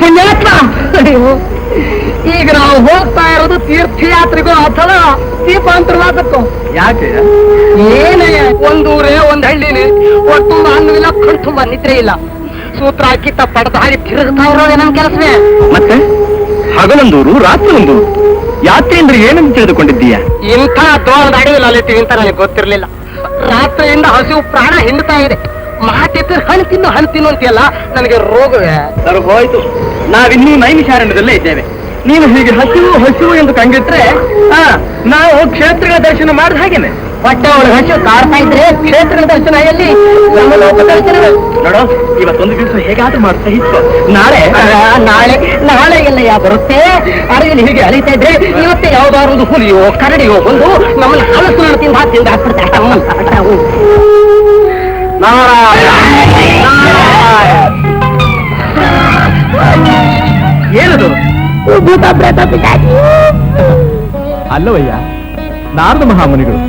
ಪುಣ್ಯಾತ್ಮ, ಈಗ ನಾವು ಹೋಗ್ತಾ ಇರೋದು ತೀರ್ಥಯಾತ್ರೆಗೂ ಅಥವಾ ದೀಪಾಂತರವಾದಕ್ಕೂ. ಯಾಕೆ? ಏನೇ ಒಂದೂರೇ ಒಂದ್ ಹಳ್ಳಿನೇ, ಒಟ್ಟು ಅನ್ನವಿಲ್ಲ, ಕಣ್ ತುಂಬಾ ನಿದ್ರೆ ಇಲ್ಲ, ಸೂತ್ರ ಹಾಕಿ ಪಡೆದಾಡಿ ತಿರುಗ್ತಾ ಇರೋದೇ ನಮ್ ಕೆಲಸವೇ. ಮತ್ತೆ ಹಗಲೊಂದೂರು ರಾತ್ರಿ ಒಂದೂರು ಯಾತ್ರೆ ಅಂದ್ರೆ ಏನಂತ ತಿಳಿದುಕೊಂಡಿದ್ದೀಯಾ? ಇಂಥ ದೋಣದ ಅಡವಿಲ್ಲ ಅಲ್ಲಿರ್ತೀವಿ ಅಂತ ನನಗೆ ಗೊತ್ತಿರ್ಲಿಲ್ಲ. ರಾತ್ರಿಯಿಂದ ಹಸಿವು ಪ್ರಾಣ ಹಿಂಡ್ತಾ ಇದೆ. ಮಾತಿತ್ತು ಹಣ್ಣು ತಿನ್ನು ಅಂತೆಲ್ಲ ನನಗೆ ರೋಗವೇ. ಸರ್ ಹೋಯ್ತು, ನಾವಿನ್ನೂ ನೈಮಿಷಾರಣ್ಯದಲ್ಲೇ ಇದ್ದೇವೆ. ನೀನು ಹೀಗೆ ಹಸಿವು ಎಂದು ಕಂಡಿಟ್ರೆ ನಾವು ಕ್ಷೇತ್ರಗಳ ದರ್ಶನ ಮಾಡಿದ ಹಾಗೇನೆ. ಹೊಟ್ಟೆ ಒಳಗೆ ಹಸಿವು ಕಾಡ್ತಾ ಇದ್ರೆ ಕ್ಷೇತ್ರಗಳ ದರ್ಶನ ಎಲ್ಲಿ? ನಮ್ಮ ಲೋಕ ದರ್ಶನ ನೋಡೋ, ಇವತ್ತೊಂದು ದಿವಸ ಹೇಗಾದ್ರೂ ಮಾಡ್ತಾ ಇತ್ತು. ನಾಳೆ ಎಲ್ಲ ಬರುತ್ತೆ. ಅಡವಿಲಿ ಹೀಗೆ ಅಲಿತಾ ಇದ್ರೆ ಇವತ್ತೇ ಯಾವ್ದಾದ್ರು ಹುಲಿಯೋ ಕರಡಿಯೋ ಬಂದು ನಮ್ಮನ್ನ ಹಲಸು ತಿಂದು ಹಾಕ್ಬಿಡ್ತಾರೆ. ಏನದು? ಅಲ್ಲವಯ್ಯ, ನಾರದ ಮಹಾಮುನಿಗಳು.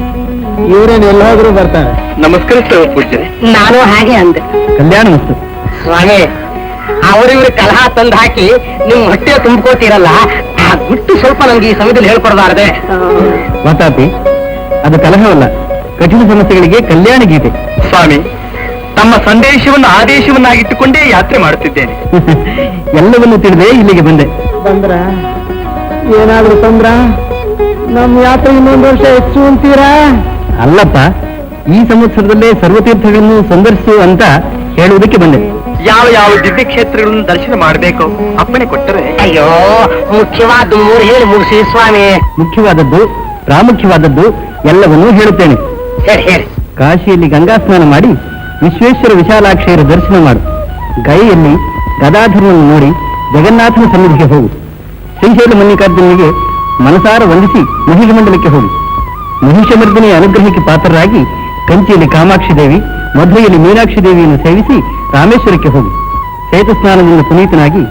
ಇವರೇನು ಎಲ್ಲಾದ್ರೂ ಬರ್ತಾರೆ. ನಮಸ್ಕರಿಸ್ತೇವೆ ಪೂಜ್ಯರೇ. ನಾನು ಹಾಗೆ ಅಂದೆ. ಕಲ್ಯಾಣ ಮಸ್ತು ಸ್ವಾಮಿ. ಅವರಿವ್ರ ಕಲಹ ತಂದು ಹಾಕಿ ನಿಮ್ ಹೊಟ್ಟೆ ತುಂಬ್ಕೋತೀರಲ್ಲ, ಆ ಗುಟ್ಟು ಸ್ವಲ್ಪ ನಮ್ಗೆ ಈ ಸಮಯದಲ್ಲಿ ಹೇಳ್ಕೊಡ್ಬಾರ್ದೆ. ವಾತಾಪಿ, ಅದು ಕಲಹವಲ್ಲ, ಕಠಿಣ ಸಮಸ್ಯೆಗಳಿಗೆ ಕಲ್ಯಾಣ ಗೀತೆ. ಸ್ವಾಮಿ, ತಮ್ಮ ಸಂದೇಶವನ್ನು ಆದೇಶವನ್ನಾಗಿಟ್ಟುಕೊಂಡೇ ಯಾತ್ರೆ ಮಾಡುತ್ತಿದ್ದೇನೆ. ಎಲ್ಲವನ್ನು ತಿಳಿದೇ ಇಲ್ಲಿಗೆ ಬಂದೆ. ಏನಾದ್ರೂ ತೊಂದ್ರ? ನಮ್ಮ ಯಾತ್ರೆ ಇನ್ನೊಂದು ವರ್ಷ ಹೆಚ್ಚು ಅಂತೀರಾ? ಅಲ್ಲಪ್ಪ, ಈ ಸಂವತ್ಸರದಲ್ಲೇ ಸರ್ವತೀರ್ಥಗಳನ್ನು ಸಂದರ್ಶಿಸು ಅಂತ ಹೇಳುವುದಕ್ಕೆ ಬಂದೆ. ಯಾವ ಯಾವ ದಿವ್ಯ ಕ್ಷೇತ್ರಗಳನ್ನು ದರ್ಶನ ಮಾಡಬೇಕು ಅಪ್ಪಣೆ ಕೊಟ್ಟರೆ? ಅಯ್ಯೋ, ಮುಖ್ಯವಾದ ಮೂರು ಹೇಳಿ ಮುಗಿಸಿ ಸ್ವಾಮಿ. ಮುಖ್ಯವಾದದ್ದು, ಪ್ರಾಮುಖ್ಯವಾದದ್ದು ಎಲ್ಲವನ್ನೂ ಹೇಳುತ್ತೇನೆ. ಹೇಳಿ. ಕಾಶಿಯಲ್ಲಿ ಗಂಗಾ ಸ್ನಾನ ಮಾಡಿ ವಿಶ್ವೇಶ್ವರ ವಿಶಾಲಾಕ್ಷರ ದರ್ಶನ ಮಾಡು. ಗೈಯಲ್ಲಿ ಗದಾಧರನನ್ನು ನೋಡಿ ಜಗನ್ನಾಥನ ಸನ್ನಿಧಿಗೆ ಹೋಗು. ಶ್ರೀಶೈಲ ಮಲ್ಲಿಕಾರ್ಜುನಿಗೆ ಮನಸಾರ ವಂದಿಸಿ ಮಹಿಷಮಂಡಲಕ್ಕೆ ಹೋಗು. ಮಹಿಷಮರ್ದಿನಿಯ ಅನುಗ್ರಹಕ್ಕೆ ಪಾತ್ರರಾಗಿ ಕಂಚಿಯಲ್ಲಿ ಕಾಮಾಕ್ಷಿ ದೇವಿ, ಮಧುರೆಯಲ್ಲಿ ಮೀನಾಕ್ಷಿ ದೇವಿಯನ್ನು ಸೇವಿಸಿ ರಾಮೇಶ್ವರಕ್ಕೆ ಹೋಗು. ಸೇತು ಸ್ನಾನದಿಂದ ಪುನೀತನಾಗಿ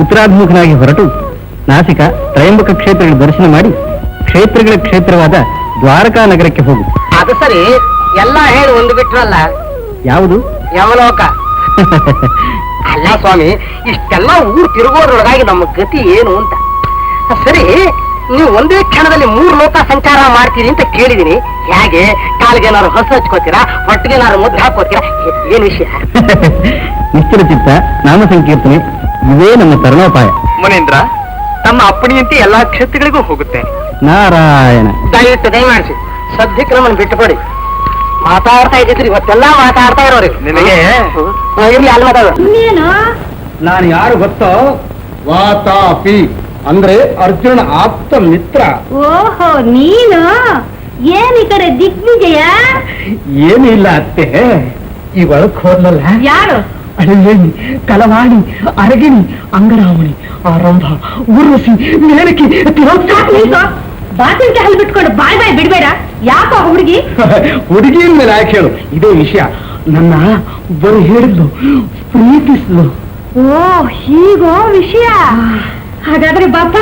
ಉತ್ತರಾಭಿಮುಖನಾಗಿ ಹೊರಟು ನಾಸಿಕ ತ್ರಯಂಬಕ ಕ್ಷೇತ್ರಗಳ ದರ್ಶನ ಮಾಡಿ ಕ್ಷೇತ್ರಗಳ ಕ್ಷೇತ್ರವಾದ ದ್ವಾರಕಾ ನಗರಕ್ಕೆ ಹೋಗು. ಅದು ಸರಿ, ಎಲ್ಲ ಹೇಳಿ ಒಂದು ಬಿಟ್ರಲ್ಲ. ಯಾವುದು? ಯಮಲೋಕ. ಅಲ್ಲ ಸ್ವಾಮಿ, ಇಷ್ಟೆಲ್ಲ ಊರು ತಿರುಗೋದ್ರೊಳಗಾಗಿ ನಮ್ಮ ಗತಿ ಏನು ಅಂತ. ಸರಿ, ನೀವು ಒಂದೇ ಕ್ಷಣದಲ್ಲಿ 3 ಲೋಕ ಸಂಚಾರ ಮಾಡ್ತೀರಿ ಅಂತ ಕೇಳಿದೀನಿ. ಹೇಗೆ? ಕಾಲಿಗೇನಾದ್ರು ಹಸು ಹಚ್ಕೋತೀರಾ? ಹೊಟ್ಟಿಗೆನಾದ್ರು ಮುದ್ದು ಹಾಕೋತೀರಾ? ಏನ್ ವಿಷಯ? ನಿಶ್ಚಲ ಚಿತ್ತ, ನಾಮ ಸಂಕೀರ್ತನೆ ಇವೇ ನಮ್ಮ ತರುಣೋಪಾಯ. ಮುನೇಂದ್ರ, ತಮ್ಮ ಅಪ್ಪಣಿಯಂತೆ ಎಲ್ಲಾ ಕ್ಷೇತ್ರಗಳಿಗೂ ಹೋಗುತ್ತೆ. ನಾರಾಯಣ. ದಯಮಾಡಿಸಿ ಸದ್ಯಕ್ಕೆ ನಮ್ಮನ್ನು ಬಿಟ್ಟುಕೊಡಿ. ಮಾತಾಡ್ತಾ ಇದ್ದಿದ್ರಿ, ಇವತ್ತೆಲ್ಲ ಮಾತಾಡ್ತಾ ಇರೋರಿ. ನಿನಗೆ ಇರ್ಲಿ, ಅಲ್ಲಿ ಮಾತಾಡ. ನಾನು ಯಾರು ಗೊತ್ತೋ? ವಾತಾಪಿ ಅಂದ್ರೆ ಅರ್ಜುನ ಆಪ್ತ ಮಿತ್ರ. ಓಹೋ, ನೀನು ಏನ್ ಈ ಕಡೆ ದಿಗ್ವಿಜಯ? ಏನೂ ಇಲ್ಲ ಅತ್ತೆ, ಈ ಒಳಕ್ ಹೋದ್ಲಲ್ಲ. ಯಾರು? ಅಡವೇಣಿ, ಕಲವಾಣಿ, ಅರಗಿಣಿ, ಅಂಗರಾವಣಿ, ಆರಂಭ, ಉರ್ವಶಿ, ಮೇಲಕಿ, ಬಾತಿಲ್ಕೆ ಹಲ್ ಬಿಟ್ಕೊಂಡು ಬಾಯ್ ಬಿಡ್ಬೇಡ. ಯಾಕೋ ಹುಡುಗಿ? ಹುಡುಗಿ ಮೇಲೆ ಯಾಕೆ ಹೇಳು, ಇದೇ ವಿಷಯ. ನನ್ನ ಬರೀ ಹೇಳಿದ್ಲು, ಪ್ರೀತಿಸ್ಲು. ಓ, ಹೀಗೋ ವಿಷಯ. ಹಾಗಾದ್ರೆ ಬಾಪ.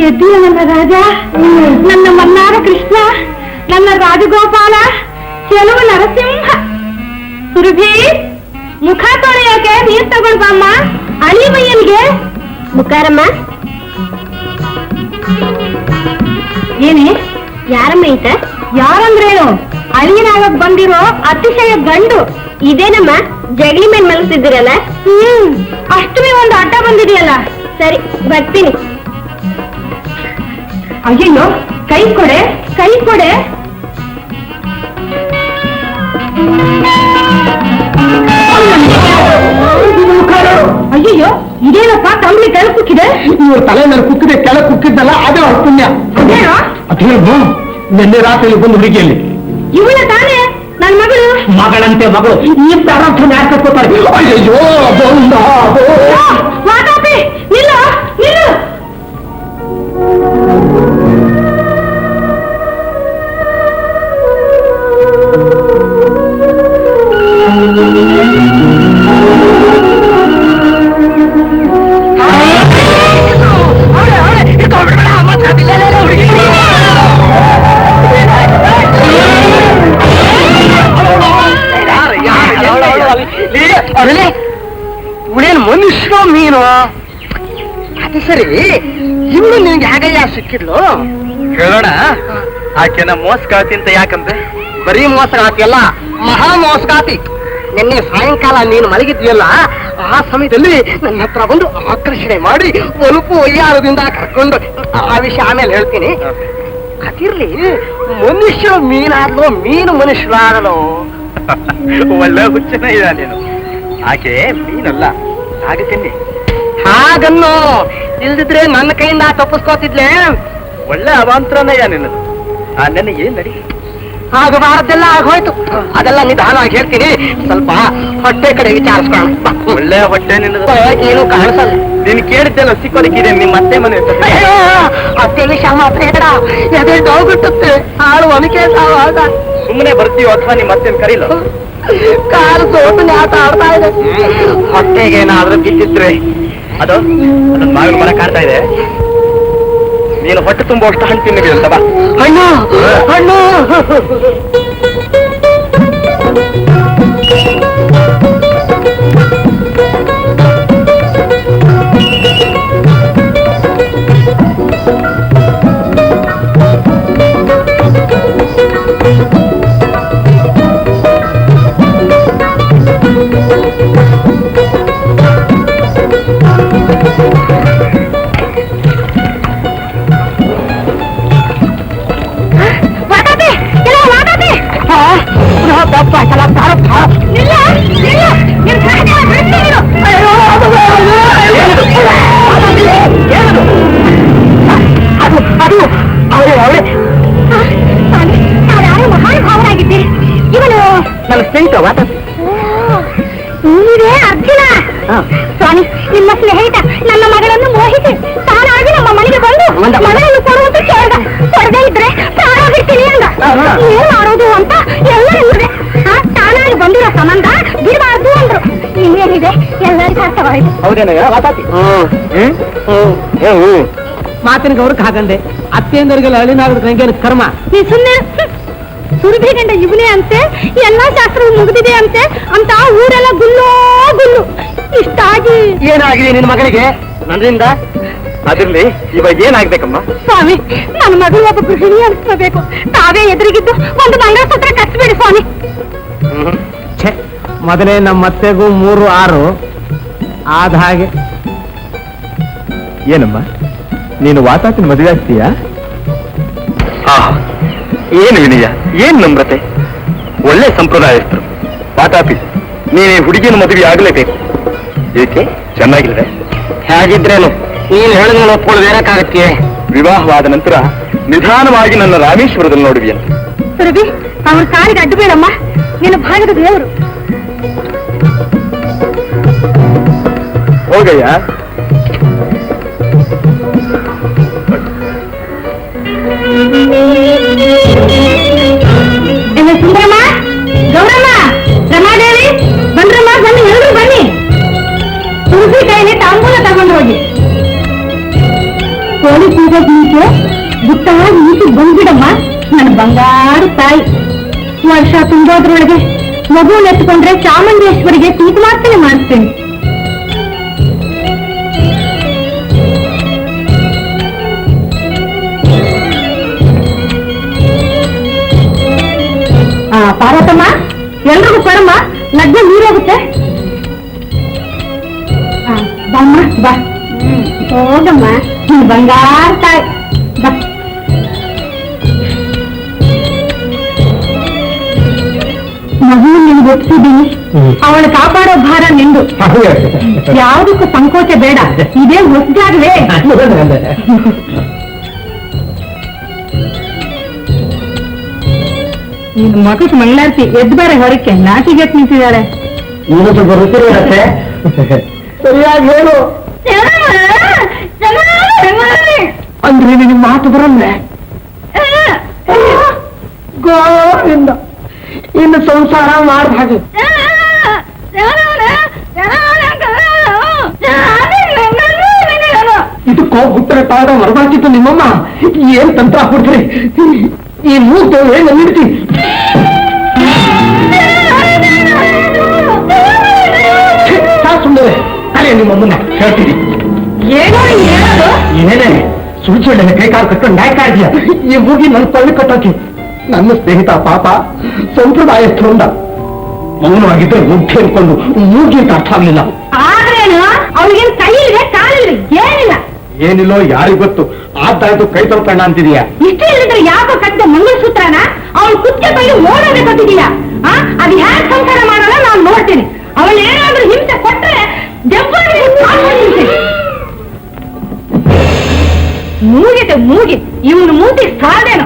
ಎದ್ದಿಯ ನನ್ನ ರಾಜ, ನನ್ನ ಮನ್ನಾರ ಕೃಷ್ಣ, ನನ್ನ ರಾಜಗೋಪಾಲ, ಕೆಲವು ನರಸಿಂಹ. ಸುರಭಿ, ಮುಖ ತೊಳೆಯೋಕೆ ನೀರ್ ತಗೊಂಡ್ ಬಾಮ್ಮ. ಅಳಿಮಯ್ಯನಿಗೆ ಮುಖಾರಮ್ಮ. ಏನೇ? ಯಾರಮ್ಮ ಈತ? ಯಾರಂದ್ರೇನು? ಅಳಿಯನಾಗ ಬಂದಿರೋ ಅತಿಶಯ ಗಂಡು. ಇದೇನಮ್ಮ ಜಗಲಿ ಮೇಲೆ ಮಲಗ್ತಿದ್ದೀರಲ್ಲ? ಅಷ್ಟಮೇ ಒಂದು ಅಡ್ಡ ಬಂದಿದೆಯಲ್ಲ. ಸರಿ, ಬರ್ತೀನಿ. ಅಯ್ಯಯ್ಯೋ, ಕೈ ಕೊಡೆ. ಅಯ್ಯಯ್ಯೋ, ಇದೇನಪ್ಪ ಕಂಬಳಿ ಕೆಳ ಕುಕ್ಕಿದೆ? ಇವ್ರ ತಲೆ ಮೇಲೆ ಕುಕ್ಕಿದೆ, ಕೆಳ ಕುಕ್ಕಿದ್ದಲ್ಲ, ಅದೇ ಅವ್ರ ಪುಣ್ಯ. ಅದೇನು? ನಿನ್ನೆ ರಾತ್ರಿ ಬಂದು ಹುಡುಗಿಯಲ್ಲಿ. ಇವಳ ತಾನೇ ನನ್ನ ಮಗಳು. ಮಗಳಂತೆ ಮಗಳು. ಈ ತರ ಯಾಕೋತಾರೆ? ಅಯ್ಯಯ್ಯೋ, ವಾತಾಪಿ, ನಿಲ್ಲು. ನೀನು ಅದು ಸರಿ, ಇನ್ನು ನಿನ್ಗೆ ಹೇಗಯ್ಯ ಸಿಕ್ಕಿದ್ಲು? ಕೇಳೋಣ. ಆಕೆನ ಮೋಸಗಾತಿ ಅಂತ ಯಾಕಂದ್ರೆ? ಬರೀ ಮೋಸಗಾತಿ ಅಲ್ಲ, ಮಹಾ ಮೋಸಗಾತಿ. ನಿನ್ನೆ ಸಾಯಂಕಾಲ ನೀನು ಮಲಗಿದ್ಯಲ್ಲ, ಆ ಸಮಯದಲ್ಲಿ ನನ್ನ ಹತ್ರ ಬಂದು ಆಕರ್ಷಣೆ ಮಾಡಿ ಒಲುಪು ಒಯ್ಯಾರದಿಂದ ಕರ್ಕೊಂಡು, ಆ ವಿಷಯ ಆಮೇಲೆ ಹೇಳ್ತೀನಿ. ಅದಿರ್ಲಿ, ಮನುಷ್ಯರು ಮೀನಾದ್ಲು, ಮೀನು ಮನುಷ್ಯರಾಗಲು. ಒಳ್ಳೆ ಹುಚ್ಚನ ಇದ ನೀನು. ಆಕೆ ಮೀನಲ್ಲ, ಆಗತೀನಿ. ಹಾಗನ್ನು ಇಲ್ದಿದ್ರೆ ನನ್ನ ಕೈಯಿಂದ ತಪ್ಪಿಸ್ಕೋತಿದ್ಲೆ. ಒಳ್ಳೆ ಅವಾಂತರನಯ್ಯ ನಿನ್ನದು. ನೆನ್ನೆ ಏನ್ ನಡಿ? ಆಗಬಾರದೆಲ್ಲ ಆಗೋಯ್ತು. ಅದೆಲ್ಲ ನಿಧಾನವಾಗಿ ಹೇಳ್ತೀನಿ. ಸ್ವಲ್ಪ ಹೊಟ್ಟೆ ಕಡೆ ವಿಚಾರಿಸ್ಕೊಳ್ಳೋಣ. ಒಳ್ಳೆ ಹೊಟ್ಟೆ ನಿನ್ನದು. ಏನು ಕಾಣಿಸಲ್ಲ. ನೀನು ಕೇಳಿದ್ದೆಲ್ಲ ಸಿಕ್ಕೋದಕ್ಕಿದೆ ನಿಮ್ಮ ಅತ್ತೆ ಮನೆ. ಅತ್ತೆ ವಿಷಯ ಮಾತ್ರ ಹೇಳ, ಎದೆ ಹೋಗುಟ್ಟುತ್ತೆ. ಹಾಳು ಒನಕೆ ಸಾವಾಗ ಸುಮ್ಮನೆ ಬರ್ತೀವೋ ಅಥವಾ ನಿಮ್ಮ ಅತ್ತೆನ ಕರೀಲ? ಕಾಲು ಸೋಟು ಆಟ ಆಡ್ತಾ ಇದೆ. ಹೊಟ್ಟೆಗೆ ಏನಾದ್ರೂ ಬಿದ್ದಿದ್ರೆ ಅದು ಬಾಗಿಲು ಮರ ಕಾಡ್ತಾ ಇದೆ. ನೀನು ಹೊಟ್ಟೆ ತುಂಬ ಅಷ್ಟು ಹಣ್ಣು ತಿನ್ನಿದೆ ಅಂತ ಬಾ. ಹಣ್ಣು ಹಣ್ಣು. ಮಹಾನುಭಾವರಾಗಿದ್ದೀರಿ. ಇವನು ನನ್ನ ಸ್ನೇಹಿತ ನೀವೇ ಅರ್ಜುನ. ಸ್ವಾಮಿ, ನಿಮ್ಮ ಸ್ನೇಹಿತ ನನ್ನ ಮಗಳನ್ನು ಮೋಹಿಸಿ ತಾನಾಗಿ ನಮ್ಮ ಮನೆಗೆ ಬಂದು ಮಗಳನ್ನು ಕೊಡುವಂತ ಕೇಳ್ದ. ಕೊಡದೇ ಇದ್ರೆ ಪ್ರಾಣ ಬಿಡ್ತೀನಿ ಅಂದ. ಏನ್ ಮಾಡೋದು ಅಂತ ಎಲ್ಲ ಇದ್ರೆ ತಾನಾಗಿ ಬಂದಿರೋ ಸಂಬಂಧ ಬಿಡಬಾರ್ದು ಅಂದ್ರು. ಇನ್ನೇನಿದೆ, ಎಲ್ಲರಿಗೂ ಅರ್ಥವಾಯಿತು. ಹೌದೇನಯ್ಯ ವಾತಾತಿ? ಮಾತಿನ ಗೌರಕ್ಕೆ ಹಾಗಂದೆ. ಅತ್ತೆಯಂದರಿಗೆಲ್ಲ ಅಳಿನಾಗದ ನಂಗೇನು ಕರ್ಮ. ನೀ ಸುಮ್ಮನೆ ಸುರಭಿಗಂಡ ಇವನೇ ಅಂತೆ, ಎಲ್ಲಾ ಶಾಸ್ತ್ರವು ಮುಗಿದಿದೆ ಅಂತೆ ಅಂತ ಊರೆಲ್ಲ ಗುಲ್ಲೋ ಗುಲ್ಲು. ಇಷ್ಟಾಗಿ ಏನಾಗಿದೆ ನಿನ್ನ ಮಗಳಿಗೆ ನನ್ನಿಂದ? ಅದಿರ್ಲಿ, ಇವಾಗ ಏನಾಗ್ಬೇಕಮ್ಮ? ಸ್ವಾಮಿ, ನನ್ನ ಮಗಳು ಒಬ್ಬ ಗೃಹಿಣಿ ಅನ್ಸ್ಕೋಬೇಕು. ತಾವೇ ಎದುರಿಗಿದ್ದು ಒಂದು ಮಂಗಳಸೂತ್ರ ಕಟ್ಸ್ಬೇಡಿ ಸ್ವಾಮಿ. ಮೊದಲೇ ನಮ್ಮ ಅತ್ತೆಗೂ 3, 6 ಆದ ಹಾಗೆ. ಏನಮ್ಮ, ನೀನು ವಾತಾತಿನ ಮದುವೆ ಆಗ್ತೀಯಾ? ಏನು ವಿನಯ, ಏನ್ ನಮ್ರತೆ, ಒಳ್ಳೆ ಸಂಪ್ರದಾಯಸ್ಥರು. ವಾತಾಪಿ, ನೀನೇ ಹುಡುಗಿನ ಮದುವೆ ಆಗ್ಲೇಬೇಕು. ಏಕೆ, ಚೆನ್ನಾಗಿಲ್ವೇ? ಹೇಗಿದ್ರೇನು ನೀನು ಹೇಳಿದ್ರೆ ಒಪ್ಕೊಳ್ಳೋದೇನಕ್ಕಾಗತ್ತೆ? ವಿವಾಹವಾದ ನಂತರ ನಿಧಾನವಾಗಿ ನನ್ನ ರಾಮೇಶ್ವರದಲ್ಲಿ ನೋಡುವಿಯಂತೆ. ಸುರಭಿ, ಅವ್ರ ಕಾಲಿಗೆ ಅಡ್ಡು ಬೇಡಮ್ಮ, ನಿನ್ನ ಭಾಗದ ದೇವರು. ಹೋಗಯ್ಯ. ಸುಂದರಮ್ಮ, ಗೌರಮ್ಮ, ರಮಾದೇವಿ, ಬಂದ್ರಮ್ಮ, ಬನ್ನಿ, ಎಲ್ಲರೂ ಬನ್ನಿ. ತುಳಸಿ ಕೈಲಿ ತಾಂಬೂಲ ತಗೊಂಡು ಹೋಗಿ. ಕೋಳಿ ಪೂಜೆ ಮುಂಚೆ ಗುಟ್ಟಾಗಿ ಈಚೆ ಬಂದ್ಬಿಡಮ್ಮ, ನನ್ನ ಬಂಗಾರು ತಾಯಿ. ವರ್ಷ ತುಂಬೋದ್ರೊಳಗೆ ಮಗು ನೆತ್ಕೊಂಡ್ರೆ ಚಾಮುಂಡೇಶ್ವರಿಗೆ ತೀರ್ಥಮಾರ್ಚನೆ ಮಾಡಿಸ್ತೇನೆ. ಪಾರ್ವತಮ್ಮ, ಎಲ್ರಿಗೂ ಕೊಡಮ್ಮ, ಲಗ್ನ ನೀರೋಗುತ್ತೆ. ಬಮ್ಮ, ಬಾ. ಹೋಗಮ್ಮ, ಬಂಗಾರ ತಾಯಿ, ಬಾ. ಮಗು ನಿನ್ಗೆ ಒಪ್ಪಿದ್ದೀನಿ, ಅವಳು ಕಾಪಾಡೋ ಭಾರ ನಿಂದು. ಯಾವುದಕ್ಕೂ ಸಂಕೋಚ ಬೇಡ, ಇದೇ ಹೊಸದಾಗಲೇ. ನಿನ್ ಮಗಕ್ಕೆ ಮಂಗಳಾರತಿ, ಎದ್ದು ಬಾರೆ ಹೊರಕ್ಕೆ, ನಾಟಿಗೆಟ್ ನಿಂತಿದ್ದಾಳೆ. ಸರಿಯಾಗಿ ಹೇಳು ಅಂದ್ರೆ ನಿನ್ ಮಾತು ಬರಲ್ಲ. ಗೋವಿಂದ, ಇನ್ನು ಸಂಸಾರ ಮಾಡ್ದ ಹಾಗೆ. ಇದಕ್ಕೋ ಹುಟ್ಟರೆ ತಾದ ಮರದಾಕಿತ್ತು ನಿಮ್ಮಮ್ಮ. ಏನ್ ತಂತ್ರ ಕೊಡ್ತೀರಿ? ಈ ಮೂರ್ತಿ ಏನ್ ನಿಡ್ತೀನಿ. ಸುಂದರ ನಾನೇ ನಿಮ್ಮಮ್ಮನ್ನ ಹೇಳ್ತೀನಿ. ಏನೋ ಹೇಳೋದು? ಏನೇ ಸುಳ್ಳು ಕೈಕಾಲು ಕಟ್ಕೊಂಡು ನ್ಯಾಯ ಇದೆಯಾ? ಈ ಮೂಗಿ ನನ್ನ ತಳ್ಳಿ ಕಟ್ಟೋಕೆ ನನ್ನ ಸ್ನೇಹಿತ ಪಾಪ ಸಂಪ್ರದಾಯಸ್ಥರಿಂದ ಮೌನವಾಗಿದ್ರೆ ಮುಖ್ಯ ಅನ್ಕೊಂಡು ಮೂಗಿ ಅಂತ ಅರ್ಥ ಆಗ್ಲಿಲ್ಲ. ಆದ್ರೇನು ಅವ್ರಿಗೇನು ಕೈ ಇದೆ ಕಾಲಿಲ್ಲ ಏನಿಲ್ಲ. ಏನಿಲ್ಲೋ ಯಾರಿಗ್ ಗೊತ್ತು. ಆದಾಯ್ತು ಕೈ ತೊಳ್ಕಣ್ಣ ಅಂತಿದೀಯಾ? ಇಷ್ಟೇ ಇಲ್ಲಿದ್ರೆ ಯಾಕೋ ಕಟ್ಟಿದ ಮಂಗಲಸೂತ್ರನ ಅವಳು ಕುಚ್ಚೆ ಬೈದು ಮೋಡೋದೇ ಕಟ್ಟಿದೀಯಾ? ಅದು ಹ್ಯಾಕ್ ಸಂಸಾರ ಮಾಡೋಣ ನಾನು ನೋಡ್ತೀನಿ. ಅವಳು ಏನಾದ್ರೂ ಹಿಂಸೆ ಕೊಟ್ರೆ ಮೂಗಿದೆ ಮೂಗಿ ಇವನು ಮೂತಿ ಸಾಧೇನು.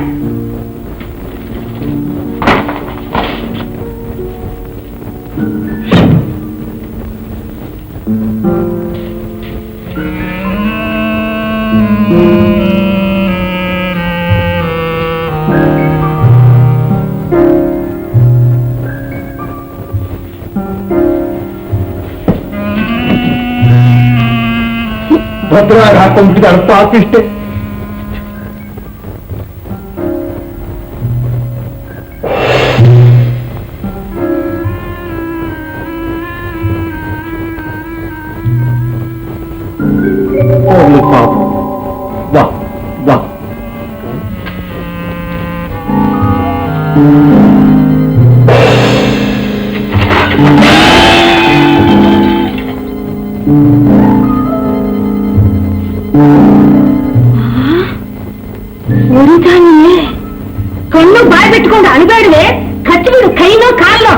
ಭದ್ರಾಗಿ ಹಾಕೊಂಡ್ಬಿಟ್ಟಿದೆ ಅರ್ಥ ಆಗ್ತಿಷ್ಟೇ. ಪಾಪ ವಾ ವಾ ಕಣ್ಣು ಬಾಯ್ ಬಿಟ್ಕೊಂಡು ಅಣಬೇಡ್ವೆ, ಕಚ್ಚಿಬಿಡು ಕೈನೋ ಕಾಲೋ.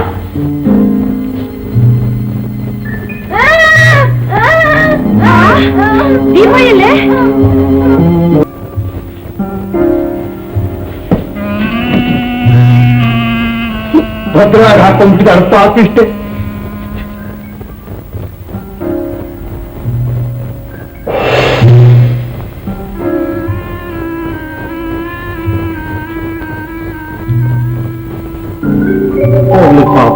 ದೀಪ ಎಲ್ಲೇ? ಭದ್ರಾಗಿ ಹಾಕೊಂಡ್ಬಿಟ್ಟಿದೆ ಅರ್ಥ ಆಗ್ತಿಷ್ಟೇ. ಪಾಪ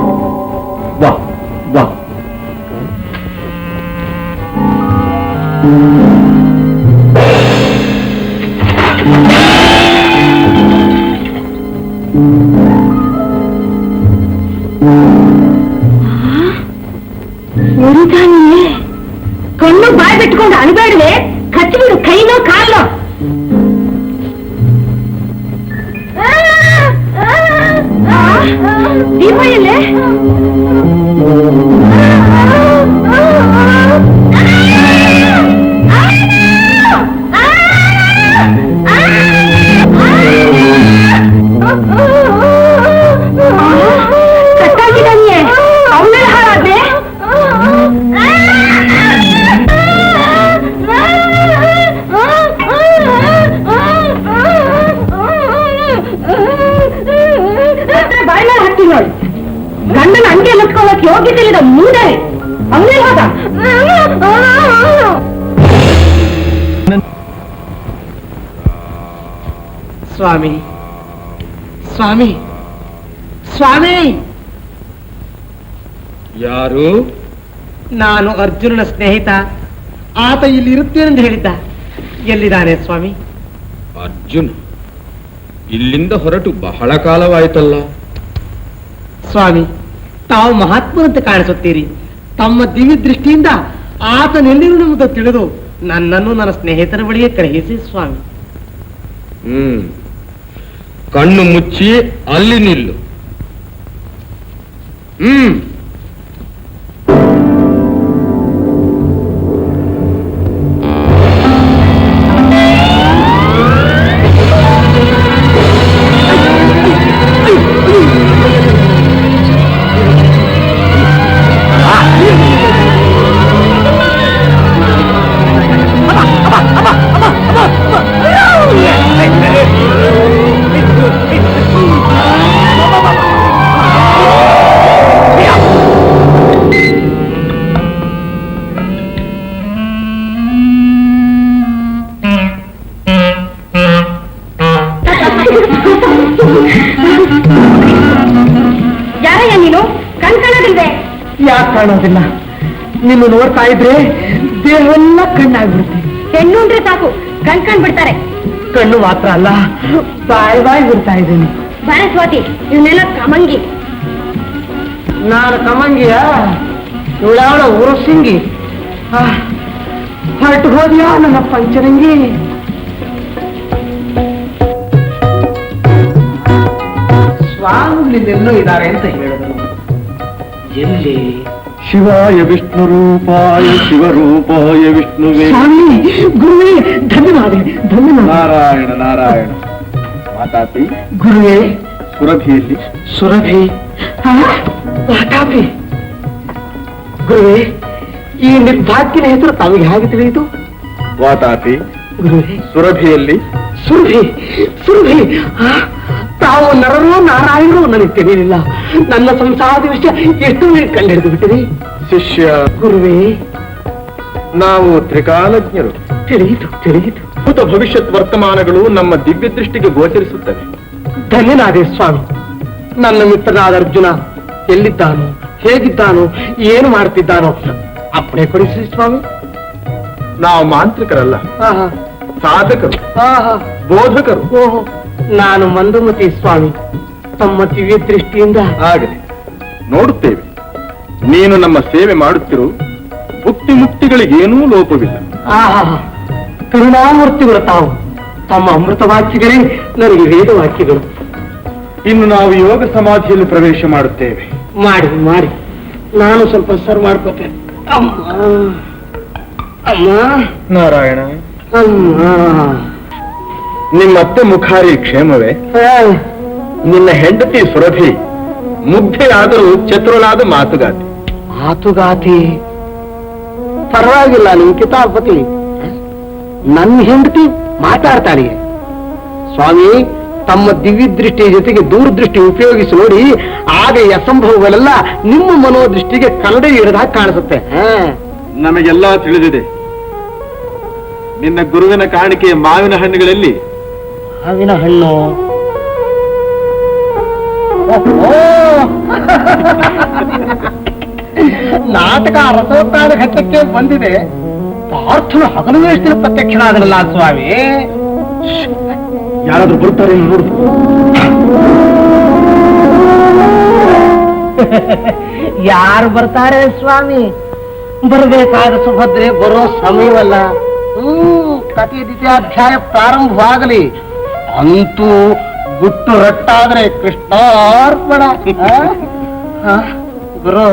ವಾ ವಾ ಕಣ್ಣು ಬಾಯ್ ಬಿಟ್ಕೊಂಡು ಅಣಬೇಡ್ವೆ, ಕಚ್ಚಿಬಿಡು ಕೈನೋ ಕಾಲೋ. ದೀಪ ಎಲ್ಲೇ? ಕಟ್ಟಾಗಿದ್ದಾನೆ ಅವನೇ ಹಾಳಾದ್ರೆ. ಬಾಯ್ಮೇಲೆ ಹಾಕ್ತೀನಿ ನೋಡಿ. ಗಂಡನ ಅಂಗೆ ಮುಟ್ಕೊಳ್ಳೋಕೆ ಯೋಗ್ಯತೆ ಇಲ್ಲದ ಮುಂದೆ ಅವನೇ ಹೋದ. ಸ್ವಾಮಿ ಸ್ವಾಮಿ ಸ್ವಾಮಿ. ಯಾರು? ನಾನು ಅರ್ಜುನನ ಸ್ನೇಹಿತ. ಆತ ಇಲ್ಲಿ ಇರುತ್ತೇನೆಂದು ಹೇಳಿದ್ದ. ಎಲ್ಲಿದ್ದಾನೆ ಸ್ವಾಮಿ? ಅರ್ಜುನ ಇಲ್ಲಿಂದ ಹೊರಟು ಬಹಳ ಕಾಲವಾಯಿತಲ್ಲ. ಸ್ವಾಮಿ, ತಾವು ಮಹಾತ್ಮರಂತೆ ಕಾಣಿಸುತ್ತೀರಿ. ತಮ್ಮ ದಿವ್ಯ ದೃಷ್ಟಿಯಿಂದ ಆತನೆಲ್ಲಿರುವುದು ತಿಳಿದು ನನ್ನನ್ನು ನನ್ನ ಸ್ನೇಹಿತರ ಬಳಿಗೆ ಕಳುಹಿಸಿ ಸ್ವಾಮಿ. ಕಣ್ಣು ಮುಚ್ಚಿ ಅಲ್ಲಿ ನಿಲ್ಲು. ಯಾರಯ್ಯ ನೀನು? ಕಣ್ ಕಾಣೋದಿಲ್ವೇ? ಯಾಕೆ ಕಾಣೋದಿಲ್ಲ? ನೀನು ನೋಡ್ತಾ ಇದ್ರೆ ದೇಹವೆಲ್ಲ ಕಣ್ಣಾಗ್ಬಿಡುತ್ತೆ. ಹೆಣ್ಣು ಅಂದ್ರೆ ಸಾಕು ಕಣ್ ಬಿಡ್ತಾರೆ. ಕಣ್ಣು ಮಾತ್ರ ಅಲ್ಲ, ಬಾಯಿ ಬಿಡ್ತಾ ಇದ್ದೀನಿ. ಬಾರೆ ಸ್ವಾತಿ, ಇವನ್ನೆಲ್ಲ ಕಮಂಗಿ. ನಾನು ಕಮಂಗಿಯ? ಇವಳವಳ ಉರುಸಿಂಗಿ. ಹೊರಟು ಹೋದ್ಯಾ ನನ್ನ ಪಂಚರಂಗಿ? ಸ್ವಾಮಿಗಳೆಲ್ಲೋ ಇದ್ದಾರೆ ಅಂತ ಹೇಳಿದ್ರು. ಎಲ್ಲಿ? ಶಿವಾಯ ವಿಷ್ಣು ರೂಪಾಯ ಶಿವರೂಪಾಯ ವಿಷ್ಣುವೇ. ಸ್ವಾಮಿ, ಗುರುವೇ, ಧನ್ಯವಾದ ಧನ್ಯವಾದ. ನಾರಾಯಣ ನಾರಾಯಣ. ಮಾತಾಪಿ ಗುರುವೇ, ಸುರಭಿಯಲ್ಲಿ ಸುರಭಿ ಮಾತಾಪಿ. ಗುರುವೇ, ಈ ನಿರ್ಭಾಗ್ಯನ ಹೆಸರು ತಮಗೆ ಹೇಗೆ ತಿಳಿಯಿತು? ವಾತಾಪಿ ಗುರುವೇ, ಸುರಭಿಯಲ್ಲಿ ಸುರಭಿ ಸುರಭಿ. ತಾವು ನರರೋ ನಾರಾಯಣರು ನನಗೆ ತಿಳಿಯಲಿಲ್ಲ. ನನ್ನ ಸಂಸಾರದ ವಿಷಯ ಎಷ್ಟು ಕಂಡುಹಿಡಿದು ಬಿಟ್ಟಿದೆ. ಶಿಷ್ಯ ಗುರುವೇ, ನಾವು ತ್ರಿಕಾಲಜ್ಞರು. ತಿಳಿಯಿತು ತಿಳಿಯಿತು. ಭೂತ ಭವಿಷ್ಯತ್ ವರ್ತಮಾನಗಳು ನಮ್ಮ ದಿವ್ಯ ದೃಷ್ಟಿಗೆ ಗೋಚರಿಸುತ್ತವೆ. ಧನ್ಯನಾದೆ ಸ್ವಾಮಿ. ನನ್ನ ಮಿತ್ರನಾದ ಅರ್ಜುನ ಎಲ್ಲಿದ್ದಾನೋ, ಹೇಗಿದ್ದಾನೋ, ಏನು ಮಾಡ್ತಿದ್ದಾನೋ ಅಪ್ಪಣೆ ಕೊಡಿಸಿ ಸ್ವಾಮಿ. ನಾವು ಮಾಂತ್ರಿಕರಲ್ಲ, ಆಹಾ, ಸಾಧಕರು, ಆಹಾ, ಬೋಧಕರು. ಓಹೋ, ನಾನು ಮಂದಮತಿ ಸ್ವಾಮಿ. ತಮ್ಮ ದಿವ್ಯ ದೃಷ್ಟಿಯಿಂದ ಆಗಲಿ, ನೋಡುತ್ತೇವೆ. ನೀನು ನಮ್ಮ ಸೇವೆ ಮಾಡುತ್ತಿರು. ಭುಕ್ತಿ ಮುಕ್ತಿಗಳಿಗೇನೂ ಲೋಪವಿಲ್ಲ. ಆಹಾ, ಕರುಣಾಮೂರ್ತಿಗಳು ತಾವು. ತಮ್ಮ ಅಮೃತ ವಾಕ್ಯಗಳೇ ನನಗೆ ವೇದ ವಾಕ್ಯಗಳು. ಇನ್ನು ನಾವು ಯೋಗ ಸಮಾಧಿಯಲ್ಲಿ ಪ್ರವೇಶ ಮಾಡುತ್ತೇವೆ. ಮಾಡಿ ಮಾಡಿ, ನಾನು ಸ್ವಲ್ಪ ಸರ್ ಮಾಡ್ಕೋತೇನೆ. ಅಮ್ಮ ಅಮ್ಮ ನಾರಾಯಣ. ಅಮ್ಮ. ನಿಮ್ಮತ್ತೆ ಮುಖಾರಿ ಕ್ಷೇಮವೇ? ನಿನ್ನ ಹೆಂಡತಿ ಸುರಭಿ ಮುಗ್ಧೆಯಾದರೂ ಚತುರಳಾದ ಮಾತುಗಾತಿ. ಮಾತುಗಾತಿ ಪರವಾಗಿಲ್ಲ. ನಿಮ್ ಕಿತಾಪತಿ ನನ್ನ ಹೆಂಡತಿ ಮಾತಾಡ್ತಾಳೆ. ಸ್ವಾಮಿ, ತಮ್ಮ ದಿವ್ಯ ದೃಷ್ಟಿಯ ಜೊತೆಗೆ ದೂರದೃಷ್ಟಿ ಉಪಯೋಗಿಸಿ ನೋಡಿ. ಆಗ ಈ ಅಸಂಭವಗಳೆಲ್ಲ ನಿಮ್ಮ ಮನೋದೃಷ್ಟಿಗೆ ಕನ್ನಡ ಹಿಡಿದಾಗ ಕಾಣಿಸುತ್ತೆ. ನಮಗೆಲ್ಲ ತಿಳಿದಿದೆ. ನಿನ್ನ ಗುರುವಿನ ಕಾಣಿಕೆಯ ಮಾವಿನ ಹಣ್ಣುಗಳಲ್ಲಿ ಮಾವಿನ ಹಣ್ಣು. ನಾಟಕ ರಸೋತ್ತರ ಘಟ್ಟಕ್ಕೆ ಬಂದಿದೆ. ಪಾರ್ಥನು ಹಗಲು ವೇಷದಲ್ಲಿ ಪ್ರತ್ಯಕ್ಷನಾದನಲ್ಲ ಸ್ವಾಮಿ. ಯಾರಾದ್ರೂ ಬರ್ತಾರೆ ನೋಡು. ಯಾರು ಬರ್ತಾರೆ ಸ್ವಾಮಿ? ಬರಬೇಕಾದ ಸುಭದ್ರೆ ಬರೋ ಸಮಯವಲ್ಲ. ಕಥೆ ದ್ವಿತೀಯಾಧ್ಯಾಯ ಪ್ರಾರಂಭವಾಗಲಿ. ಅಂತೂ ಗುಟ್ಟು ರಟ್ಟಾದ್ರೆ ಕೃಷ್ಣಾರ್ಪಣ. ಗುರು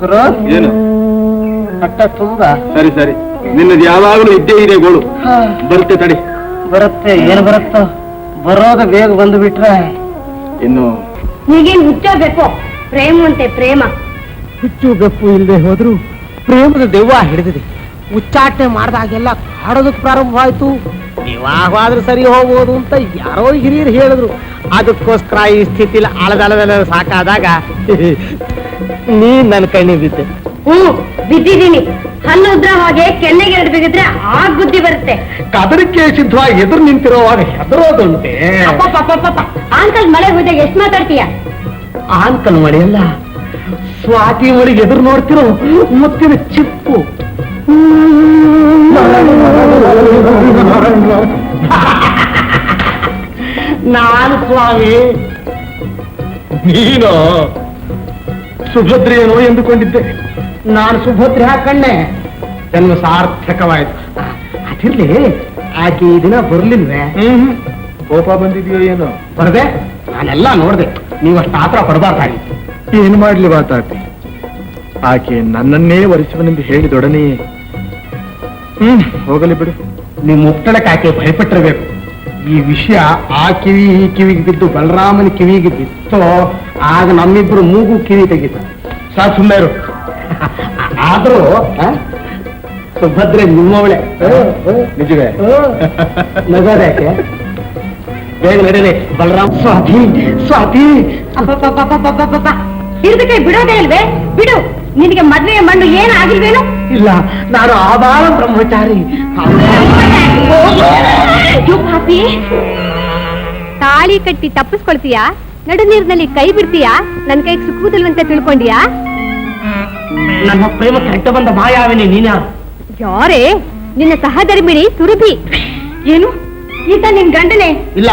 ಗುರು, ಏನು? ಹೊಟ್ಟೆ ತುಂಬಾ. ಸರಿ ಸರಿ, ನಿನ್ನದು ಯಾವಾಗಲೂ ಇದ್ದೇ ಇದೆ ಗೋಳು. ಬರುತ್ತೆ ತಡಿ. ಬರುತ್ತೆ, ಏನು ಬರುತ್ತೋ. ಬರೋದ ಬೇಗ ಬಂದು ಬಿಟ್ರೆ ಇನ್ನು ಈಗೇನ್ ಹುಚ್ಚೋಬೇಕು? ಪ್ರೇಮ ಅಂತೆ ಪ್ರೇಮ. ಹುಚ್ಚು ಬೆಪ್ಪು ಇಲ್ಲದೆ ಹೋದ್ರು ಪ್ರೇಮದ ದೆವ್ವ ಹಿಡಿದಿದೆ. ಉಚ್ಚಾಟನೆ ಮಾಡಿದಾಗೆಲ್ಲ ಕಾಡೋದಕ್ಕೆ ಪ್ರಾರಂಭವಾಯ್ತು. ವಿವಾಹವಾದ್ರೂ ಸರಿ ಹೋಗ್ಬೋದು ಅಂತ ಯಾರೋ ಹಿರಿಯರು ಹೇಳಿದ್ರು. ಅದಕ್ಕೋಸ್ಕರ ಈ ಸ್ಥಿತಿಲಿ ಅಳದಳದೆಲ್ಲ ಸಾಕಾದಾಗ ನೀ ನನ್ನ ಕಣ್ಣಿಗೆ ಬಿದ್ದೆ. ಬಿದ್ದಿದ್ದೀನಿ. ಹಲ್ಲು ಉದ್ರ ಹಾಗೆ ಕೆನ್ನೆಗೆ ಎರಡು ಬಿಗಿದ್ರೆ ಆಗ ಬುದ್ಧಿ ಬರುತ್ತೆ. ಕದರಿಕೆ ಸಿದ್ಧವಾಗಿ ಎದುರು ನಿಂತಿರೋವಾಗ ಹೆದರೋದುಂಟೆ. ಅಂಕಲ್ ಮಳೆ ಹೋದಾಗ ಎಷ್ಟು ಮಾತಾಡ್ತೀಯ? ಆಂಕಲ್ ಮಳೆಯಲ್ಲ, ಸ್ವಾತಿ ಮಳಿಗೆ ಎದುರು ನೋಡ್ತಿರೋ ಮುತ್ತಿನ ಚಿಪ್ಪು. ನಾನು ಸ್ವಾಮಿ. ನೀನು ಸುಭದ್ರೇನೋ ಎಂದುಕೊಂಡಿದ್ದೆ. ನಾನು ಸುಭದ್ರೆ ಹಾಕಣ್ಣೆ. ಜನ್ಮ ಸಾರ್ಥಕವಾಯ್ತು. ಅದಿರ್ಲಿ, ಆಕೆ ಈ ದಿನ ಬರ್ಲಿಲ್ವೇ? ಕೋಪ ಬಂದಿದೆಯೋ ಏನೋ? ಬರದೆ? ನಾನೆಲ್ಲ ನೋಡ್ದೆ. ನೀವಷ್ಟು ಆತರ ಪಡಬಾರ್ದಾಗಿತ್ತು. ಏನ್ ಮಾಡ್ಲಿ ಮಾತಾಡ್ತಿ? ಆಕೆ ನನ್ನನ್ನೇ ವರಿಸುವನೆಂದು ಹೇಳಿದೊಡನೆ ಹೋಗಲಿ ಬಿಡು. ನೀವು ಮುಟ್ಟಳಕ್ಕೆ ಆಕೆ ಭಯಪಟ್ಟಿರಬೇಕು. ಈ ವಿಷಯ ಆ ಕಿವಿ ಈ ಕಿವಿಗೆ ಬಿದ್ದು ಬಲರಾಮನ ಕಿವಿಗೆ ಬಿತ್ತೋ ಆಗ ನಮ್ಮಿಬ್ರು ಮೂಗು ಕಿವಿ ತೆಗಿತ. ಸಾಕು, ಸುಮ್ಮನೆ ಇರು. ಆದ್ರೂ ಸುಭದ್ರೆ ನಿಮ್ಮವಳೆ. ನಿಜವೇ? ನಗೋದ್ಯಾಕೆ? ಬೇಗ ನಡೀರಿ ಬಲರಾಮ್. ಸ್ವಾತಿ ಸ್ವಾತಿ. ಹಿಡಿದಕ್ಕೆ ಬಿಡೋದೇ ಇಲ್ವೇ? ಬಿಡು. ನಿನಗೆ ಮದ್ವೆಯ ಮಣ್ಣು ಏನ್ ಆಗಿಲ್ವೇನು? ಇಲ್ಲ, ನಾನು ಆಧಾರ ಬ್ರಹ್ಮಚಾರಿ. ತಾಳಿ ಕಟ್ಟಿ ತಪ್ಪಿಸ್ಕೊಳ್ತೀಯಾ? ನಡು ನೀರಿನಲ್ಲಿ ಕೈ ಬಿಡ್ತೀಯಾ? ನನ್ ಕೈಗೆ ಸುಖುವುದಿಲ್ವಂತ ತಿಳ್ಕೊಂಡ್ಯಾ? ನನ್ನ ಪ್ರೇಮ ಕೆಟ್ಟ ಬಂದ ಮಾಯಾವಿನಿ ನೀನ. ಯಾರೇ? ನಿನ್ನ ಸಹಧರ್ಮಿಣಿ ಸುರಭಿ. ಏನು ಈತ ನಿನ್ ಗಂಡನೆ? ಇಲ್ಲ,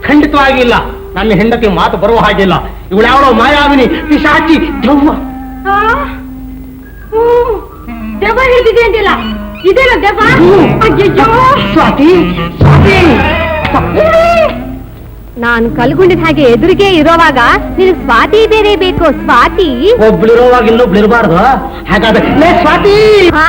ಖಂಡಿತವಾಗಿ ಇಲ್ಲ. ನನ್ನ ಹೆಂಡತಿ ಮಾತು ಬರುವ ಹಾಗಿಲ್ಲ. ಇವಳು ಯಾವಳೋ ಮಾಯಾವಿನಿ, ಪಿಶಾಚಿ, ದೆವ್ವ. ದೆವ್ವ ಹಿಡಿದಿದೆ ಅಂತಿಲ್ಲ, ಇದೇನ ದೆವ್ವ? ಅಯ್ಯಯ್ಯೋ ಸ್ವಾತಿ, ಸ್ವಾತಿ, ನಾನ್ ಕಲ್ಗುಂಡಿದ ಹಾಗೆ ಎದುರಿಗೆ ಇರೋವಾಗ ನಿನಗ್ ಸ್ವಾತಿ ಬೇರೆ ಬೇಕು. ಸ್ವಾತಿ ಒಬ್ಳಿರೋವಾಗ ಇನ್ನೊಬ್ಳಿರ್ಬಾರ್ದು. ಹಾಗಾದ್ರೆ ಲೇ ಸ್ವಾತಿ, ಹಾ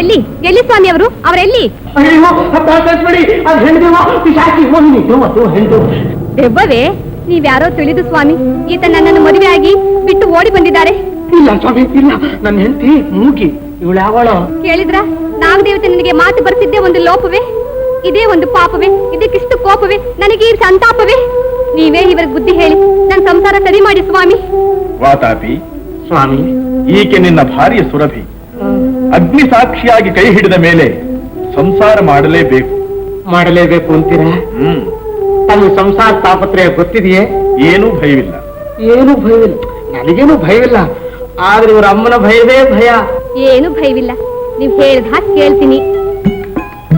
ಎಲ್ಲಿ ಎಲ್ಲಿ ಸ್ವಾಮಿ ಅವರು? ಅವರೆಲ್ಲಿ? ಅಯ್ಯೋ ಕಳಿಸ್ಬೇಡಿ, ಅದು ಹೆಣ್ದೇವ, ಪಿಶಾಚಿ, ಹೋಗಿನಿ ಹೆಣ್ಣು. ದೆವ್ವವೇ? ನೀವ್ಯಾರೋ ತಿಳಿದು ಸ್ವಾಮಿ, ಈತ ನನ್ನನ್ನು ಮದುವೆಯಾಗಿ ಬಿಟ್ಟು ಓಡಿ ಬಂದಿದ್ದಾರೆ. ಇಲ್ಲ ಸ್ವಾಮಿ, ಇಲ್ಲ, ನನ್ನ ಹೆಂಡತಿ ಮೂಗಿ. ಇವಳು ಯಾವಳು? ಕೇಳಿದ್ರ? ನಾಗದೇವತೆ ನನಗೆ ಮಾತು ಬರ್ತಿದ್ದೆ ಒಂದು ಲೋಪವೇ, ಇದೇ ಒಂದು ಪಾಪವೇ, ಇದಕ್ಕಿಷ್ಟು ಕೋಪವೇ, ನನಗೆ ಈ ಸಂತಾಪವೇ. ನೀವೇ ಇವರಿಗೆ ಬುದ್ಧಿ ಹೇಳಿ ನನ್ನ ಸಂಸಾರ ಸರಿ ಮಾಡಿ ಸ್ವಾಮಿ. ವಾತಾಪಿ, ಸ್ವಾಮಿ, ಈಕೆ ನಿನ್ನ ಭಾರ್ಯ ಸುರಭಿ. ಅಗ್ನಿ ಸಾಕ್ಷಿಯಾಗಿ ಕೈ ಹಿಡಿದ ಮೇಲೆ ಸಂಸಾರ ಮಾಡಲೇಬೇಕು ಅಂತೀರಾ? ತಮ್ಮ ಸಂಸಾರ ತಾಪತ್ರಯ ಗೊತ್ತಿದೆಯೇ? ಏನೂ ಭಯವಿಲ್ಲ. ಏನು ಭಯವಿಲ್ಲ, ನನಗೇನು ಭಯವಿಲ್ಲ. ಆದ್ರೆ ಇವ್ರ ಅಮ್ಮನ ಭಯವೇ ಭಯ. ಏನು ಭಯವಿಲ್ಲ, ನೀವ್ ಹೇಳ್ದ ಹಾಗೆ ಕೇಳ್ತೀನಿ.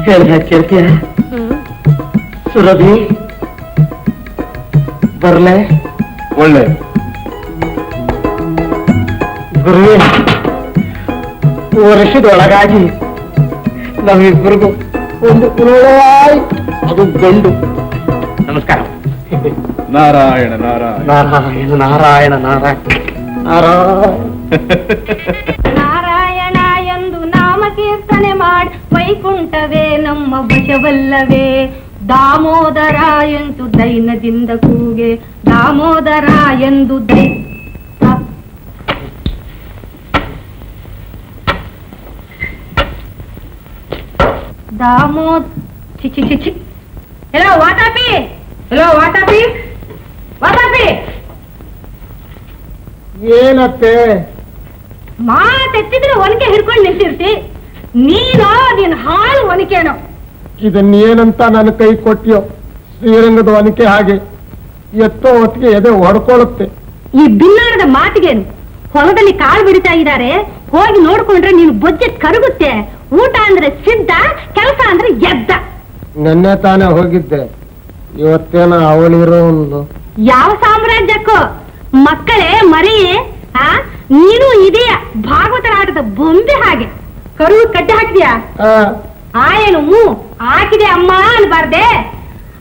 ಹೇಳಿದ ಕೇಳ್ತೀಯ? ಸುರಭಿ ಬರ್ಲೆ? ಒಳ್ಳೆ ಗುರುವೇ, ವರ್ಷದೊಳಗಾಗಿ ನಾವಿಬ್ಬರಿಗೂ ಒಂದು ಕುಲವಾಯ್ತು, ಅದು ಗಂಡು. ನಮಸ್ಕಾರ. ನಾರಾಯಣ ನಾರಾಯಣ ನಾರಾಯಣ ನಾರಾಯಣ ನಾರಾಯಣ ನಾರಾಯಣ. ನಾರಾಯಣ ಎಂದು ನಾಮ ಕೀರ್ತನೆ ಮಾಡಿ ವೈಕುಂಠವೇ ನಮ್ಮ ವಶವಲ್ಲವೇ. ದಾಮೋದರ ಎಂದು ದೈನದಿಂದ ಕೂಗೆ, ದಾಮೋದರ ಎಂದು ಚಿಚಿ ಚಿಚಿ. Hello Vatapi, hello Vatapi, Vatapi. ಏನತ್ತೆ? ಮಾತೆತ್ತಿದ್ರೆ ಒನಕೆ ಹಿಡ್ಕೊಂಡು ನಿಂತಿರ್ತಿ ನೀನು ಹಾಳು ಒನಕೆನೋ. ಇದನ್ನೇನಂತ ನನ್ನ ಕೈ ಕೊಟ್ಟಿಯೋ? ಶ್ರೀರಂಗದ ಒನಕೆ ಹಾಗೆ ಎತ್ತೋ ಹೊತ್ತಿಗೆ ಎದೆ ಹೊಡ್ಕೊಳ್ಳುತ್ತೆ. ಈ ಬಿನ್ನಾರದ ಮಾತಿಗೇನು? ಹೊಲದಲ್ಲಿ ಕಾಳು ಬಿಡ್ತಾ ಇದ್ದಾರೆ, ಹೋಗಿ ನೋಡ್ಕೊಂಡ್ರೆ ನೀನು ಬೊಜ್ಜೆ ಕರಗುತ್ತೆ. ಊಟ ಅಂದ್ರೆ ಸಿದ್ಧ, ಕೆಲಸ ಅಂದ್ರೆ ಎದ್ದ. ನೆನ್ನೆ ತಾನೇ ಹೋಗಿದ್ದೆ, ಇವತ್ತೇನ ಅವಳಿರೋ ಒಂದು. ಯಾವ ಸಾಮ್ರಾಜ್ಯಕ್ಕೋ ಮಕ್ಕಳೇ ಮರಿ. ನೀನು ಇದೆಯಾ ಭಾಗವತರ ಆಟದ ಬೊಂಬೆ ಹಾಗೆ. ಕರು ಕಟ್ಟಿ ಹಾಕಿದ್ಯಾ? ಏನು ಹಾಕಿದೆ ಅಮ್ಮ ಅನ್ಬಾರ್ದೆ?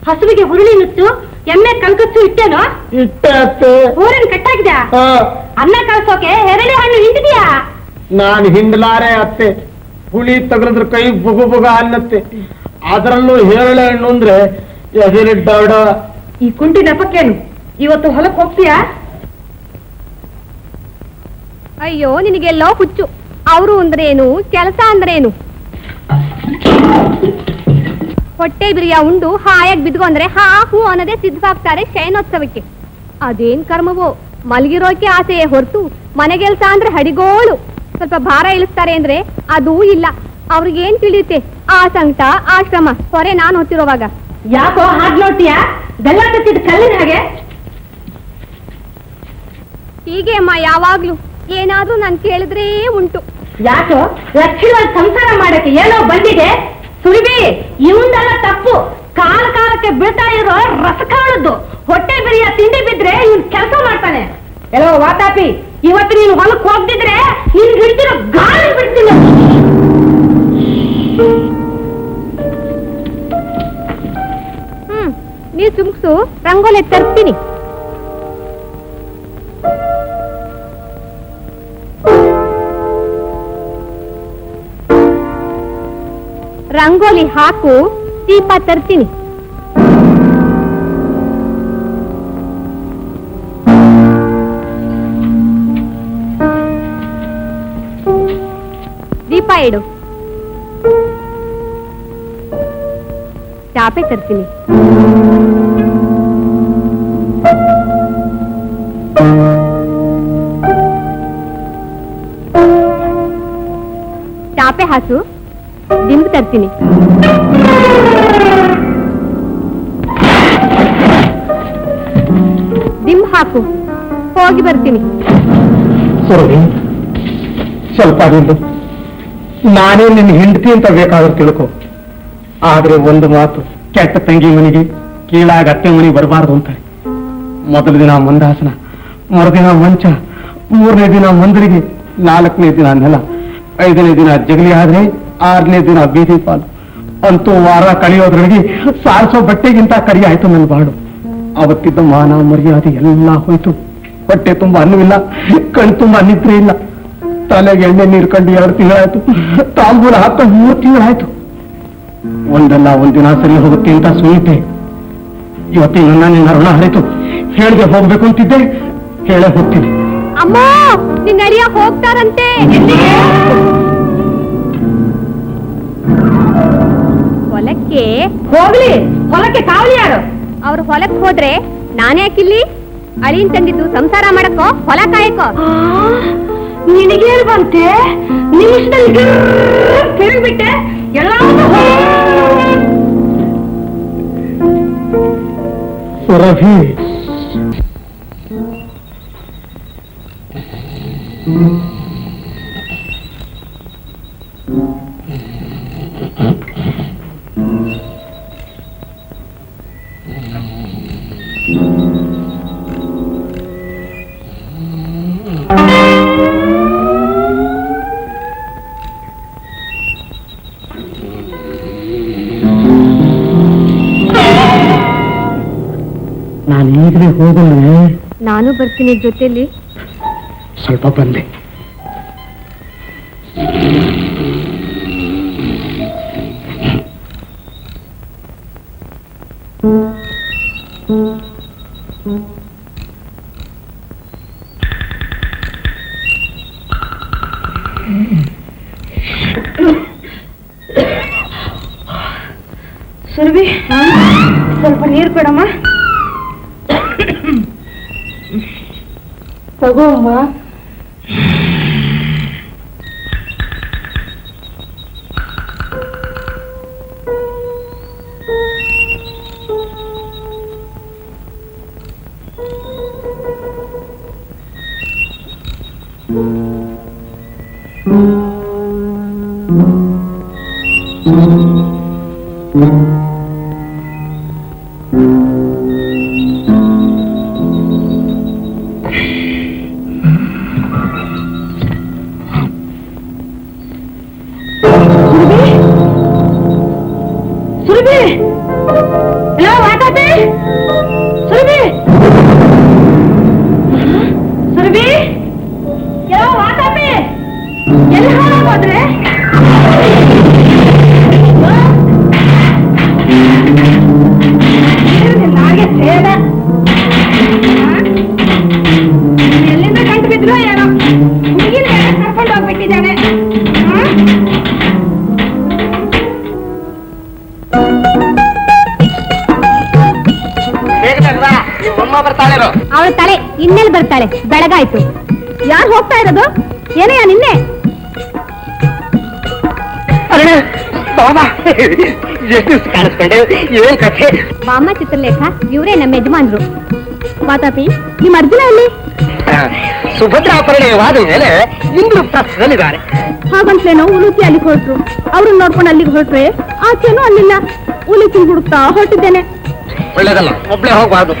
ಹಸುವಿಗೆ ಹುರುಳಿ ನುಚ್ಚು, ಎಮ್ಮೆ ಕಲ್ಕಚ್ಚು ಇಟ್ಟೇನು? ಇಟ್ಟೆ ಅತ್ತೆ. ಊರನ್ನು ಕಟ್ಟಾಕಿದ್ಯಾ? ಅನ್ನ ಕಳ್ಸೋಕೆ ಹೆರಳಿ ಹಣ್ಣು ಹಿಂಡಿದ್ಯಾ? ನಾನು ಹಿಂಡ್ಲಾರೆ ಅತ್ತೆ. ಹುಳಿ ತಗಲಿದ್ರ ಕೈ ಬುಗು ಬುಗ ಅನ್ನತ್ತೆ. ಅದರಲ್ಲೂ ಹೇರಳೆ ಹಣ್ಣು ಅಂದ್ರೆ ಎದಿರಿಡ್ಡಾಡ. ಈ ಕುಂಟಿ ನೆಪಕ್ಕೇನು? ಇವತ್ತು ಹೊಲಕ್ಕೆ ಹೋಗ್ತೀಯಾ? ಅಯ್ಯೋ, ನಿನಗೆಲ್ಲೋ ಹುಚ್ಚು. ಅವರು ಅಂದ್ರೇನು, ಕೆಲಸ ಅಂದ್ರೇನು? ಹೊಟ್ಟೆ ಬಿರಿಯ ಉಂಡು ಹಾಯಾಗಿ ಬಿದ್ಕೊಂಡ್ರೆ ಹಾ ಹೂ ಅನ್ನೋದೇ ಸಿದ್ಧವಾಗ್ತಾರೆ ಶಯನೋತ್ಸವಕ್ಕೆ. ಅದೇನ್ ಕರ್ಮವೋ, ಮಲಗಿರೋಕೆ ಆಸೆಯೇ ಹೊರತು ಮನೆಗೆಲ್ಸ ಅಂದ್ರೆ ಹಡಿಗೋಳು. ಸ್ವಲ್ಪ ಭಾರ ಇಳಿಸ್ತಾರೆ ಅಂದ್ರೆ ಅದೂ ಇಲ್ಲ. ಅವ್ರಿಗೇನ್ ತಿಳಿಯುತ್ತೆ ಆ ಸಂಕಟ, ಆ ಶ್ರಮ, ಹೊರೆ ನಾನು ಹೊತ್ತಿರೋವಾಗ. ಯಾಕೋ ಹಾಗೆ ನೋಡ್ತೀಯಾ? ಬೆಲ್ಲ ಕತ್ತಿದ ಕಲ್ಲಿನ ಹಾಗೆ. ಹೀಗೆ ಅಮ್ಮ ಯಾವಾಗ್ಲೂ ಏನಾದ್ರೂ ನಾನು ಕೇಳಿದ್ರೇ ಉಂಟು. ಯಾಕೋ ಲಕ್ಷಣವಾಗಿ ಸಂಸಾರ ಮಾಡಕ್ಕೆ ಏನೋ ಬಂದಿದೆ. ಸುರಿಬಿ, ಇವಂದೆಲ್ಲ ತಪ್ಪು. ಕಾಲಕ್ಕೆ ಬೀಳ್ತಾ ಇರೋ ರಸಕಾಳದ್ದು. ಹೊಟ್ಟೆ ಬಿರಿಯ ತಿಂಡಿ ಬಿದ್ರೆ ಇವ್ನು ಕೆಲಸ ಮಾಡ್ತಾನೆ. ಎಲ್ಲೋ ವಾತಾಪಿ, ಇವತ್ತು ನೀನು ಹೊಲಕ್ಕೆ ಹೋಗ್ದಿದ್ರೆ ನೀನು ಹಿಡ್ತಿರೋ ಗಾಳಿ ಬಿಡ್ತೀನಿ. ನೀ ಸುಮ್ಸು, ರಂಗೋಲಿ ತರ್ತೀನಿ. ರಂಗೋಲಿ ಹಾಕು, ದೀಪ ತರ್ತೀನಿ. ದೀಪ ಇಡು. ಚಾಪೆ ತರ್ತೀನಿ. ಚಾಪೆ ಹಾಸು, ದಿಂಬು ತರ್ತೀನಿ. ದಿಂಬು ಹಾಕು, ಹೋಗಿ ಬರ್ತೀನಿ. ಸುರಭಿ, ಸ್ವಲ್ಪ ನಿಲ್ಲು. ನಾನೇ ನಿನ್ನ ಹೆಂಡತಿ ಅಂತ ಬೇಕಾದ್ರೂ ತಿಳ್ಕೊ. ಆದ್ರೆ ಒಂದು ಮಾತು, ಕೆಟ್ಟ ತಂಗಿ ಮನೆಗೆ ಕೀಳಾಗ ಅತ್ತೆ ಮನೆಗೆ ಬರಬಾರ್ದು ಅಂತಾರೆ. ಮೊದಲ ದಿನ ಮಂದಾಸನ, ಮರುದಿನ ಮಂಚ, 3ನೇ ದಿನ ಮಂದರಿಗೆ, 4ನೇ ದಿನ ನೆಲ, 5ನೇ ದಿನ ಜಗಲಿ ಆದ್ರೆ 6ನೇ ದಿನ ಬೀದಿ ಪಾಲು. ಅಂತೂ ವಾರ ಕಳೆಯೋದ್ರೊಳಗೆ ಸಾರಿಸೋ ಬಟ್ಟೆಗಿಂತ ಕರಿ ಆಯ್ತು ನನ್ನ ಬಾಡು. ಅವತ್ತಿದ್ದ ಮಾನ ಮರ್ಯಾದೆ ಎಲ್ಲ ಹೋಯ್ತು. ಹೊಟ್ಟೆ ತುಂಬಾ ಅನ್ನವಿಲ್ಲ, ಕಣ್ ತುಂಬಾ ನಿದ್ರೆ ಇಲ್ಲ. ತಲೆಗೆ ಎಣ್ಣೆ ನೀರು ಕಂಡು 2 ತಿಂಗಳಾಯ್ತು. ತಾಂಬೂಲ ಹಾಕ 3 ತಿಂಗಳಾಯ್ತು. ಒಂದಲ್ಲ ಒಂದಿನ ಸರಿ ಹೋಗುತ್ತೆ ಅಂತ ಸುನೀತೆ. ಇವತ್ತಿನ ನಿನ್ನ ಋಣ ಹರಿತು. ಹೇಳಿದೆ ಹೋಗ್ಬೇಕು ಅಂತಿದ್ದೆ, ಹೇಳೇ ಹೋಗ್ತೀನಿ. ಅಮ್ಮ, ನಿನ್ನ ಅಳಿಯ ಹೋಗ್ತಾರಂತೆ. ಹೊಲಕ್ಕೆ ಹೋಗ್ಲಿ. ಹೊಲಕ್ಕೆ ಕಾವಲಿ ಯಾರು? ಅವ್ರು ಹೊಲಕ್ಕೆ ಹೋದ್ರೆ ನಾನೇ ಯಾಕಿಲ್ಲಿ? ಅಳಿನ್ ತಂದಿದ್ದು ಸಂಸಾರ ಮಾಡಕ್ಕೋ ಹೊಲ ಕಾಯಕ್ಕೋ? ನಿನಗೆ ಬಂತೆ ನಿಮಿಷದಲ್ಲಿ ತಿರುಗ್ಬಿಟ್ಟೆ ಎಲ್ಲ. ಸುರಭಿ, ನಾನು ಈಗಲೇ ಹೋಗಲ್ವೇ? ನಾನು ಬರ್ತೀನಿ ಜೊತೆಲಿ. ಸ್ವಲ್ಪ ಬಂದೆ. ಸುರಭಿ, ಸ್ವಲ್ಪ ನೀರು ಕೊಡಮ್ಮ. ತಗೋಮ್ಮ. ಸುರಭಿ, ಎಲ್ಲ ಮಾತಾಡ್ತೆ. ಸುರಭಿ, ಸುರಭಿ, ಎಲ್ಲ ಮಾತಾಡ್ತೆ. ಎಲ್ಲ ಹೋದ್ರೆ ನಾಗೆ ಸೇದ ಎಲ್ಲಿಂದ ಕಂಡು ಬಿದ್ರು ಏನೋ ಹುಡುಗಿನ ಕರ್ಕೊಂಡು ಹೋಗ್ಬಿಟ್ಟಿದ್ದಾನೆ. ಅವಳ ತಲೆ ಇನ್ನೆಲ್ಲಿ ಬರ್ತಾಳೆ? ಬೆಳಗಾಯ್ತು. ಯಾರು ಹೋಗ್ತಾ ಇರೋದು? ಏನಯ್ಯ ನಿನ್ನೆ? ಕಾಣಿಸ್ಕೊಂಡೆ, ಏನ್ ಕಥೆ? ಬಾಮ್ಮ ಚಿತ್ರಲೇಖ, ಇವರೇ ನಮ್ಮ ಯಜಮಾನ್ರು. ಮಾತಾಪಿ, ನಿಮ್ಮ ಅರ್ಜುನ ಅಲ್ಲಿ? ಸುಭದ್ರಾ ಪರಿಣಯವಾದ ಮೇಲೆ ಇಂದ್ರು ಪ್ರಸ್ಥದಲ್ಲಿದ್ದಾರೆ. ಹಾಗಂತಲೇನೋ ಉಲೂಕಿ ಅಲ್ಲಿಗೆ ಹೊರಟ್ರು. ಅವ್ರನ್ನ ನೋಡ್ಕೊಂಡು ಅಲ್ಲಿಗೆ ಹೊರಟ್ರೆ ಆಚೆನೂ ಅಲ್ಲಿಲ್ಲ. ಉಲೂಕಿ ಹುಡುಕ್ತಾ ಹೊರಟಿದ್ದೇನೆ. ಒಳ್ಳೇದಲ್ಲ, ಒಬ್ಳೆ ಹೋಗ್ಬಾರ್ದು.